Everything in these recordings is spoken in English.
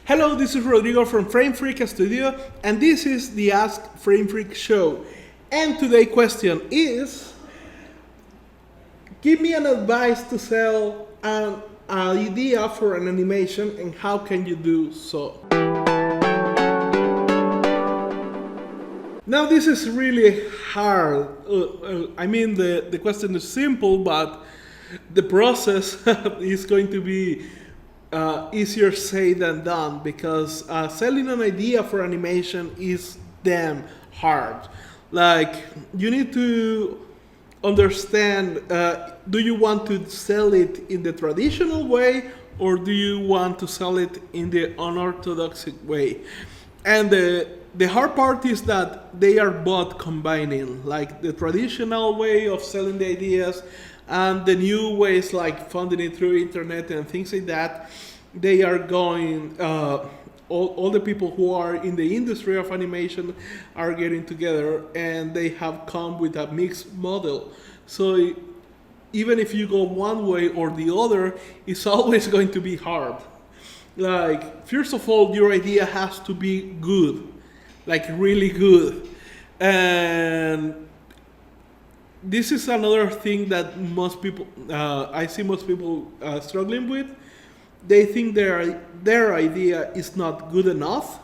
Hello, this is Rodrigo from Frame Freak Studio, and this is the Ask Frame Freak show. And today's question is, give me an advice to sell an idea for an animation, and how can you do so? Now this is really hard. The question is simple, but the process is going to be easier said than done, because selling an idea for animation is damn hard. Like, you need to understand, do you want to sell it in the traditional way, or do you want to sell it in the unorthodox way? And the hard part is that they are both combining, like the traditional way of selling the ideas and the new ways like funding it through internet and things like that. They are going, all the people who are in the industry of animation are getting together, and they have come with a mixed model. So even if you go one way or the other, it's always going to be hard. Like, first of all, your idea has to be good, like really good. And this is another thing that most people, I see most people struggling with. They think their idea is not good enough,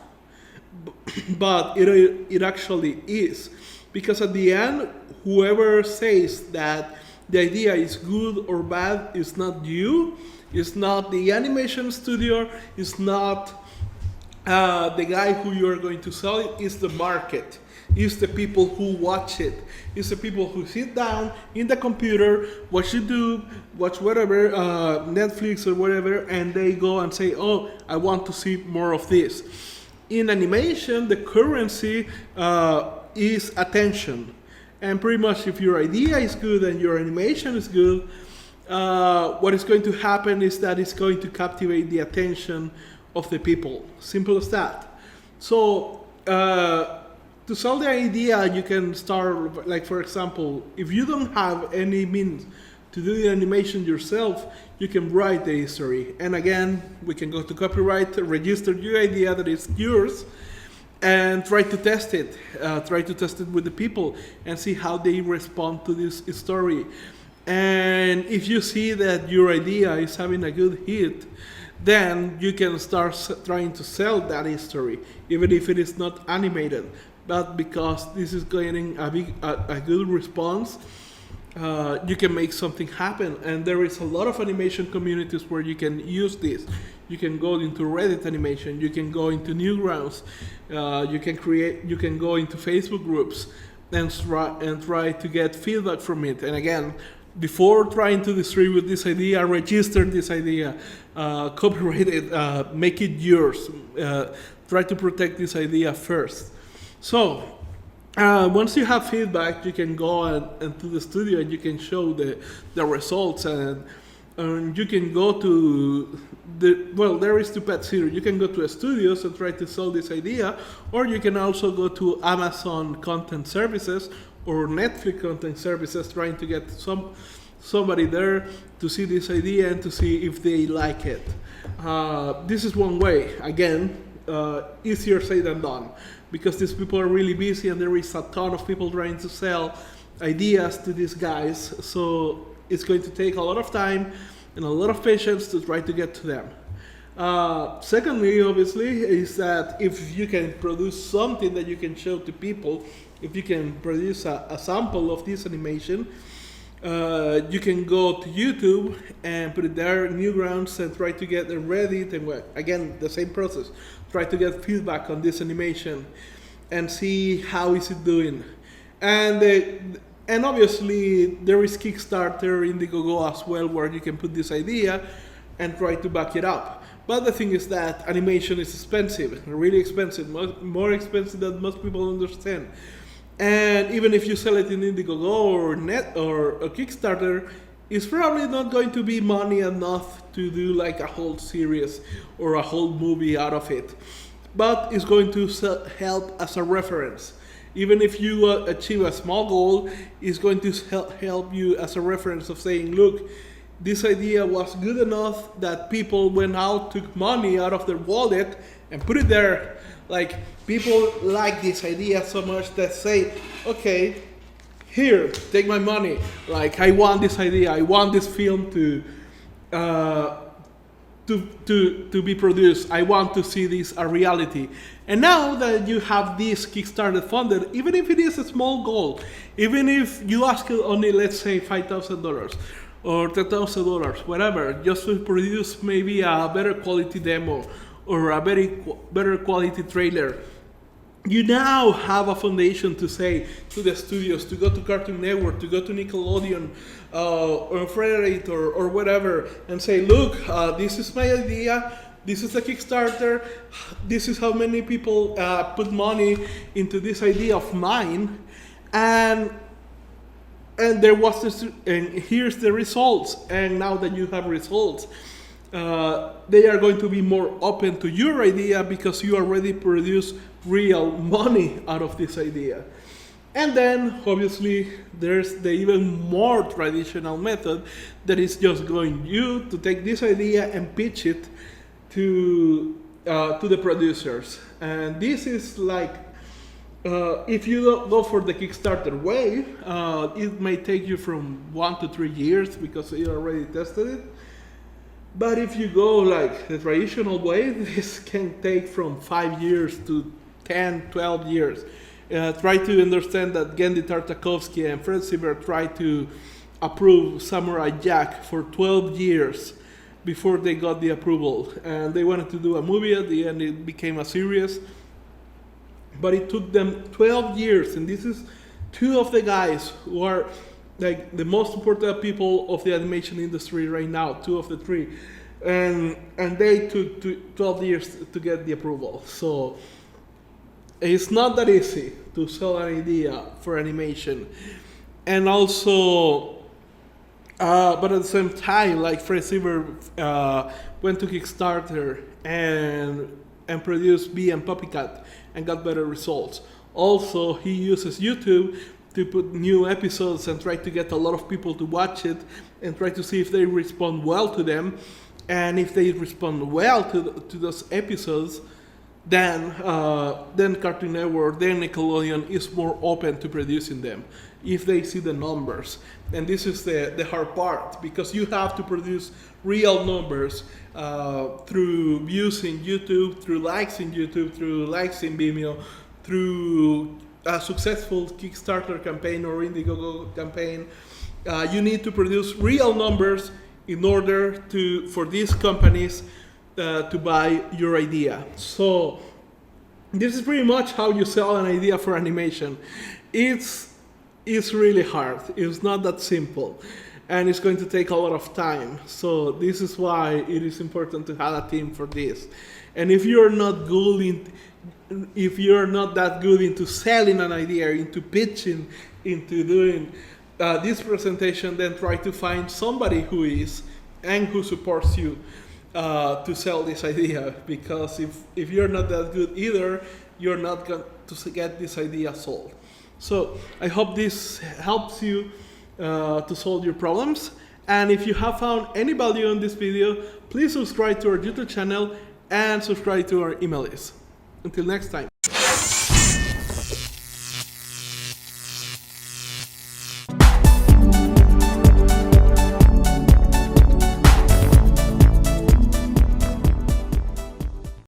but it actually is. Because at the end, whoever says that the idea is good or bad is not you, it's not the animation studio, it's not the guy who you're going to sell it, it's the market. It's the people who watch it. It's the people who sit down in the computer, watch YouTube, watch whatever, Netflix or whatever, and they go and say, oh, I want to see more of this. In animation, the currency is attention. And pretty much if your idea is good and your animation is good, what is going to happen is that it's going to captivate the attention of the people. Simple as that. So, to sell the idea, you can start, like, for example, if you don't have any means to do the animation yourself, you can write the history. And again, we can go to copyright, register your idea that is yours, and try to test it. Try to test it with the people and see how they respond to this story. And if you see that your idea is having a good hit, then you can start trying to sell that history, even if it is not animated. But because this is getting a good response, you can make something happen. And there is a lot of animation communities where you can use this. You can go into Reddit animation, you can go into Newgrounds, you can go into Facebook groups and try to get feedback from it. And again, before trying to distribute this idea, register this idea, copyright it, make it yours. Try to protect this idea first. So, once you have feedback, you can go into the studio and you can show the results, and you can go to there is two paths here. You can go to a studios and try to sell this idea, or you can also go to Amazon Content Services or Netflix Content Services, trying to get somebody there to see this idea and to see if they like it. This is one way. Again, easier said than done, because these people are really busy and there is a ton of people trying to sell ideas to these guys. So it's going to take a lot of time and a lot of patience to try to get to them. Secondly, obviously, is that if you can produce something that you can show to people, if you can produce a sample of this animation, you can go to YouTube and put it there, Newgrounds, and try to get them ready. And again, the same process. Try to get feedback on this animation and see how is it doing. And obviously, there is Kickstarter, Indiegogo as well, where you can put this idea and try to back it up. But the thing is that animation is expensive, really expensive, more expensive than most people understand. And even if you sell it in Indiegogo or a Kickstarter, it's probably not going to be money enough to do like a whole series or a whole movie out of it. But it's going to help as a reference. Even if you achieve a small goal, it's going to help you as a reference of saying, look, this idea was good enough that people went out, took money out of their wallet and put it there. Like, people like this idea so much that say, okay, here, take my money. Like, I want this idea, I want this film to be produced. I want to see this a reality. And now that you have this Kickstarter funded, even if it is a small goal, even if you ask only, let's say, $5,000 or $10,000, whatever, just to produce maybe a better quality demo or a better quality trailer, you now have a foundation to say to the studios, to go to Cartoon Network, to go to Nickelodeon, or Predator, or whatever, and say, look, this is my idea, this is a Kickstarter, this is how many people put money into this idea of mine, and there was this, and here's the results. And now that you have results, they are going to be more open to your idea because you already produced real money out of this idea. And then, obviously, there's the even more traditional method that is just going you to take this idea and pitch it to the producers. And this is like, if you don't go for the Kickstarter way, it may take you from 1 to 3 years because you already tested it. But if you go like the traditional way, this can take from 5 years to 10, 12 years. Try to understand that Genndy Tartakovsky and Fred Siever tried to approve Samurai Jack for 12 years before they got the approval. And they wanted to do a movie. At the end, it became a series. But it took them 12 years. And this is two of the guys who are like the most important people of the animation industry right now, 2 of the 3. And they took 12 years to get the approval. So it's not that easy to sell an idea for animation. And also, but at the same time, like Fred Siever went to Kickstarter and produced Bee and Puppycat and got better results. Also, he uses YouTube to put new episodes and try to get a lot of people to watch it and try to see if they respond well to them. And if they respond well to those episodes, then Cartoon Network, then Nickelodeon is more open to producing them if they see the numbers. And this is the hard part, because you have to produce real numbers through views in YouTube, through likes in YouTube, through likes in Vimeo, through a successful Kickstarter campaign or Indiegogo campaign. You need to produce real numbers in order for these companies to buy your idea. So this is pretty much how you sell an idea for animation. It's really hard. It's not that simple, and it's going to take a lot of time. So this is why it is important to have a team for this. And if you're not that good into selling an idea, into pitching, into doing this presentation, then try to find somebody who is and who supports you to sell this idea. Because if you're not that good either, you're not going to get this idea sold. So I hope this helps you to solve your problems. And if you have found any value in this video, please subscribe to our YouTube channel and subscribe to our email list. Until next time.